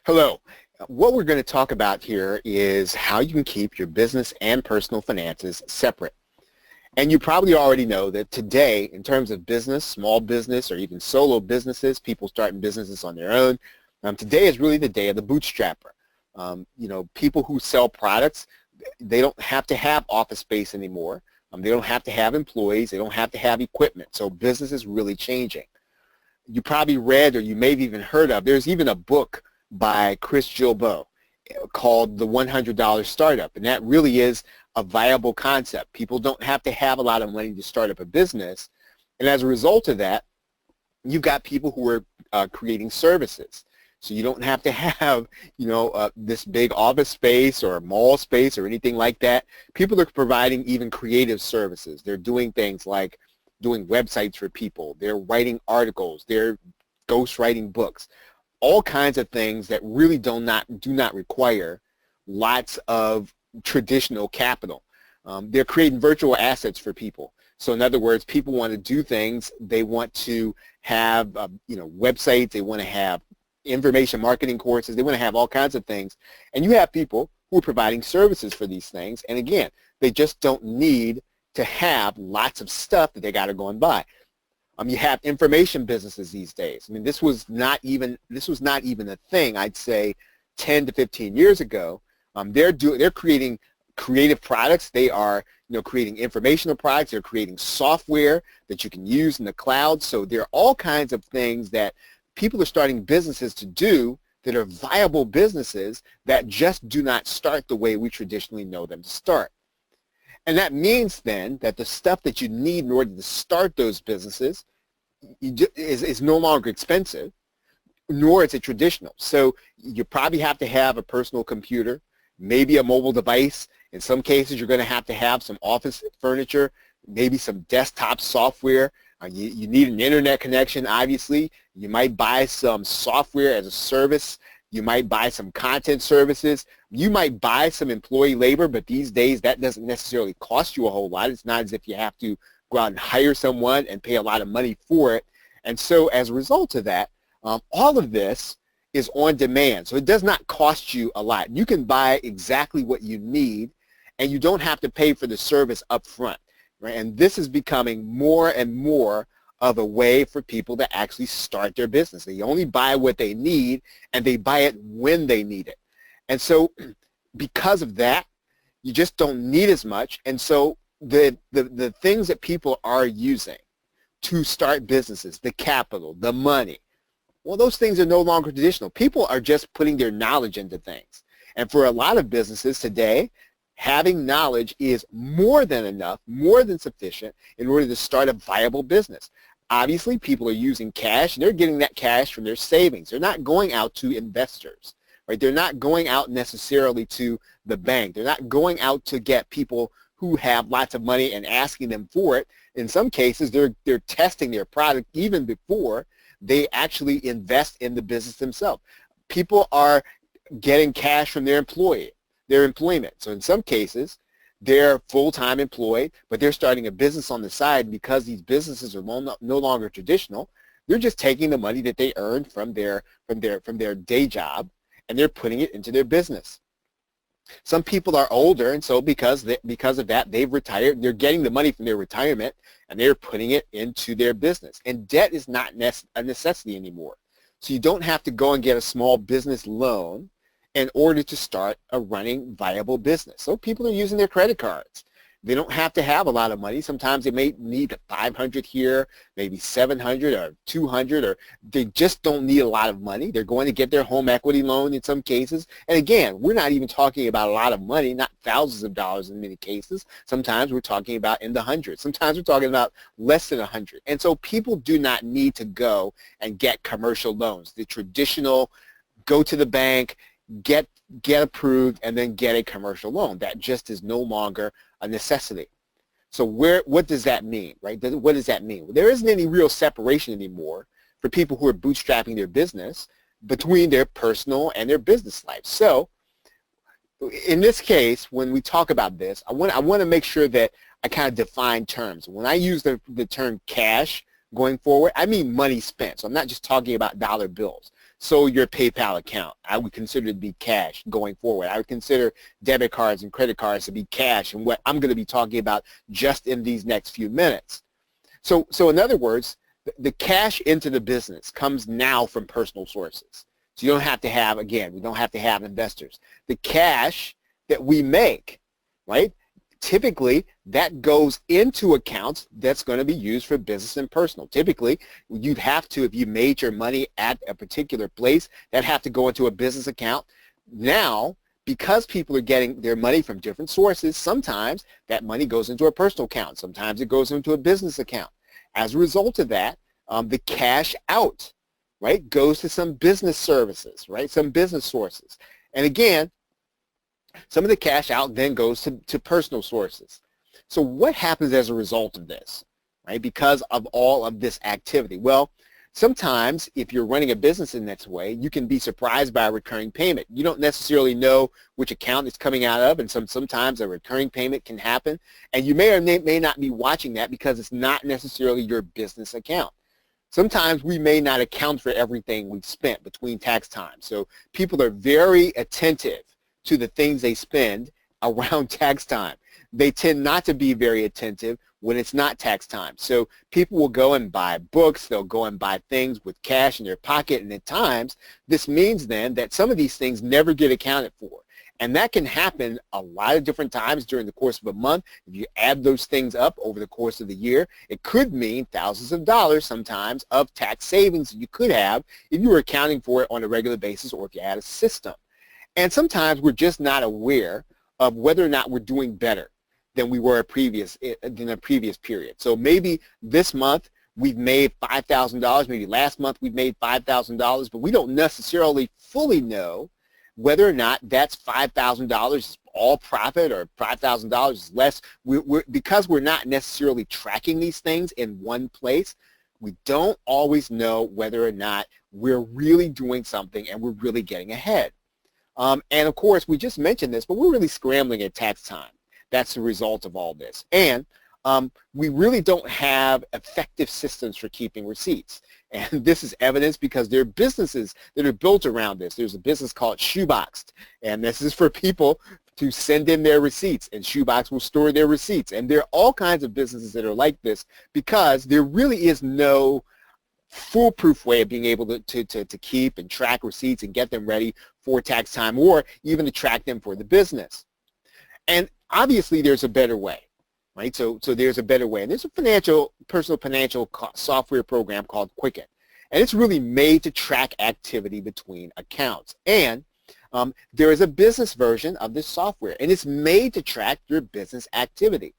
Hello. What we're going to talk about here is how you can keep your business and personal finances separate. And you probably already know that today, in terms of business, small business, or even solo businesses, people starting businesses on their own, today is really the day of the bootstrapper. People who sell products, they don't have to have office space anymore. They don't have to have employees. They don't have to have equipment. So business is really changing. You probably read, or you may have even heard of, there's even a book by Chris Gilbo called The $100 Startup, and that really is a viable concept. People don't have to have a lot of money to start up a business, and as a result of that, you've got people who are creating services. So you don't have to have, this big office space or mall space or anything like that. People are providing even creative services. They're doing things like doing websites for people. They're writing articles. They're ghostwriting books. All kinds of things that really do not require lots of traditional capital. They're creating virtual assets for people. So in other words, people want to do things. They want to have websites. They want to have information marketing courses. They want to have all kinds of things. And you have people who are providing services for these things. And again, they just don't need to have lots of stuff that they got to go and buy. You have information businesses these days. I mean, this was not even a thing, I'd say, 10 to 15 years ago. They're creating creative products. They are creating informational products. They're creating software that you can use in the cloud. So there are all kinds of things that people are starting businesses to do that are viable businesses that just do not start the way we traditionally know them to start. And that means then that the stuff that you need in order to start those businesses is no longer expensive, nor is it traditional. So you probably have to have a personal computer, maybe a mobile device. In some cases, you're going to have some office furniture, maybe some desktop software. You need an internet connection, obviously. You might buy some software as a service. You might buy some content services. You might buy some employee labor, but these days that doesn't necessarily cost you a whole lot. It's not as if you have to go out and hire someone and pay a lot of money for it. And so as a result of that, all of this is on demand. So it does not cost you a lot. You can buy exactly what you need, and you don't have to pay for the service up front. Right? And this is becoming more and more of a way for people to actually start their business. They only buy what they need, and they buy it when they need it. And so because of that, you just don't need as much. And so the things that people are using to start businesses, the capital, the money, well, those things are no longer traditional. People are just putting their knowledge into things. And for a lot of businesses today, having knowledge is more than enough, more than sufficient in order to start a viable business. Obviously, people are using cash, and they're getting that cash from their savings. They're not going out to investors, right? They're not going out necessarily to the bank. They're not going out to get people who have lots of money and asking them for it. In some cases, they're testing their product even before they actually invest in the business themselves. People are getting cash from their employment. So in some cases, they're full-time employed, but they're starting a business on the side. Because these businesses are no longer traditional, they're just taking the money that they earned from their day job, and they're putting it into their business. Some people are older, and so because of that, they've retired. They're getting the money from their retirement, and they're putting it into their business. And debt is not a necessity anymore. So you don't have to go and get a small business loan in order to start a running viable business. So people are using their credit cards. They don't have to have a lot of money. Sometimes they may need 500 here, maybe 700 or 200, or they just don't need a lot of money. They're going to get their home equity loan in some cases. And again, we're not even talking about a lot of money, not thousands of dollars in many cases. Sometimes we're talking about in the hundreds. Sometimes we're talking about less than 100. And so people do not need to go and get commercial loans. The traditional go to the bank, get approved, and then get a commercial loan. That just is no longer a necessity. So what does that mean, right? What does that mean? Well, there isn't any real separation anymore for people who are bootstrapping their business between their personal and their business life. So in this case, when we talk about this, I want to make sure that I kind of define terms. When I use the term cash going forward, I mean money spent. So I'm not just talking about dollar bills. So your PayPal account, I would consider it to be cash going forward. I would consider debit cards and credit cards to be cash, and what I'm going to be talking about just in these next few minutes. So in other words, the cash into the business comes now from personal sources. So you don't have to have, again, we don't have to have investors. The cash that we make, right, typically that goes into accounts that's going to be used for business and personal. Typically, you'd have to, if you made your money at a particular place, that have to go into a business account. Now, because people are getting their money from different sources, sometimes that money goes into a personal account. Sometimes it goes into a business account. As a result of that, the cash out, right, goes to some business services, right, some business sources. And again, some of the cash out then goes to personal sources. So what happens as a result of this, right, because of all of this activity? Well, sometimes if you're running a business in that way, you can be surprised by a recurring payment. You don't necessarily know which account it's coming out of, and sometimes a recurring payment can happen, and you may or may not be watching that because it's not necessarily your business account. Sometimes we may not account for everything we've spent between tax time. So people are very attentive to the things they spend around tax time. They tend not to be very attentive when it's not tax time. So people will go and buy books, they'll go and buy things with cash in their pocket, and at times this means then that some of these things never get accounted for. And that can happen a lot of different times during the course of a month. If you add those things up over the course of the year, it could mean thousands of dollars sometimes of tax savings that you could have if you were accounting for it on a regular basis or if you had a system. And sometimes we're just not aware of whether or not we're doing better than we were in a previous period. So maybe this month we've made $5,000, maybe last month we've made $5,000, but we don't necessarily fully know whether or not that's $5,000 all profit or $5,000 is less. Because we're not necessarily tracking these things in one place, we don't always know whether or not we're really doing something and we're really getting ahead. And of course, we just mentioned this, but we're really scrambling at tax time. That's the result of all this. And we really don't have effective systems for keeping receipts. And this is evidenced because there are businesses that are built around this. There's a business called Shoeboxed, and this is for people to send in their receipts, and Shoebox will store their receipts. And there are all kinds of businesses that are like this because there really is no foolproof way of being able to keep and track receipts and get them ready for tax time, or even to track them for the business. And obviously there's a better way, right? So there's a better way. And there's a personal financial software program called Quicken. And it's really made to track activity between accounts. And there is a business version of this software, and it's made to track your business activity.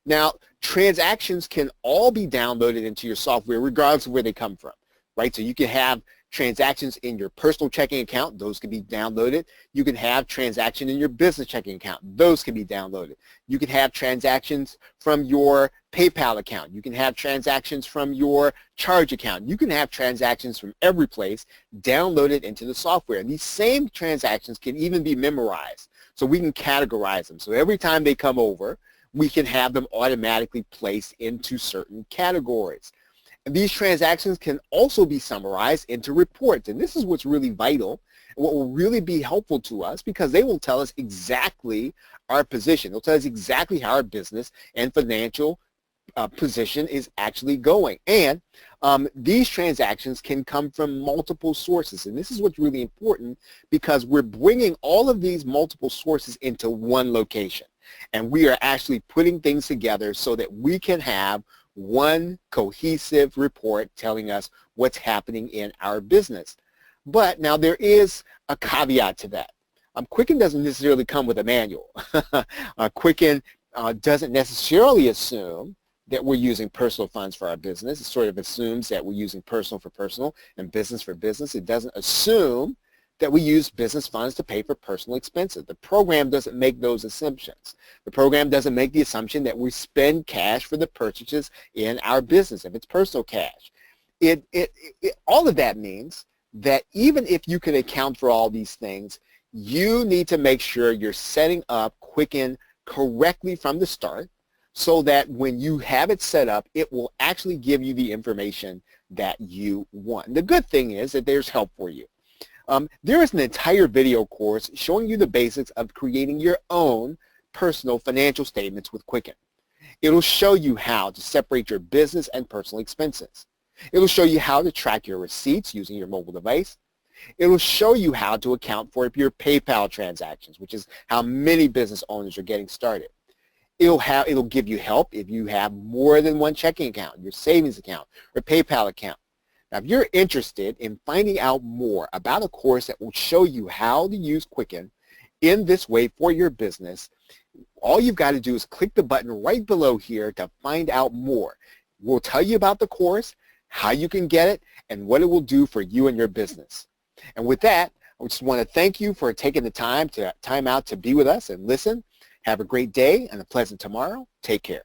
Now, transactions can all be downloaded into your software regardless of where they come from, right? So you can have transactions in your personal checking account. Those can be downloaded. You can have transactions in your business checking account. Those can be downloaded. You can have transactions from your PayPal account. You can have transactions from your Charge account. You can have transactions from every place downloaded into the software. And these same transactions can even be memorized, so we can categorize them. So every time they come over, we can have them automatically placed into certain categories. And these transactions can also be summarized into reports. And this is what's really vital and what will really be helpful to us, because they will tell us exactly our position. They'll tell us exactly how our business and financial position is actually going. And these transactions can come from multiple sources. And this is what's really important, because we're bringing all of these multiple sources into one location. And we are actually putting things together so that we can have one cohesive report telling us what's happening in our business. But now there is a caveat to that. Quicken doesn't necessarily come with a manual. Quicken doesn't necessarily assume that we're using personal funds for our business. It sort of assumes that we're using personal for personal and business for business. It doesn't assume that we use business funds to pay for personal expenses. The program doesn't make those assumptions. The program doesn't make the assumption that we spend cash for the purchases in our business if it's personal cash. All of that means that even if you can account for all these things, you need to make sure you're setting up Quicken correctly from the start, so that when you have it set up, it will actually give you the information that you want. And the good thing is that there's help for you. There is an entire video course showing you the basics of creating your own personal financial statements with Quicken. It'll show you how to separate your business and personal expenses. It'll show you how to track your receipts using your mobile device. It'll show you how to account for your PayPal transactions, which is how many business owners are getting started. It'll give you help if you have more than one checking account, your savings account, or PayPal account. Now, if you're interested in finding out more about a course that will show you how to use Quicken in this way for your business, all you've got to do is click the button right below here to find out more. We'll tell you about the course, how you can get it, and what it will do for you and your business. And with that, I just want to thank you for taking the time out to be with us and listen. Have a great day and a pleasant tomorrow. Take care.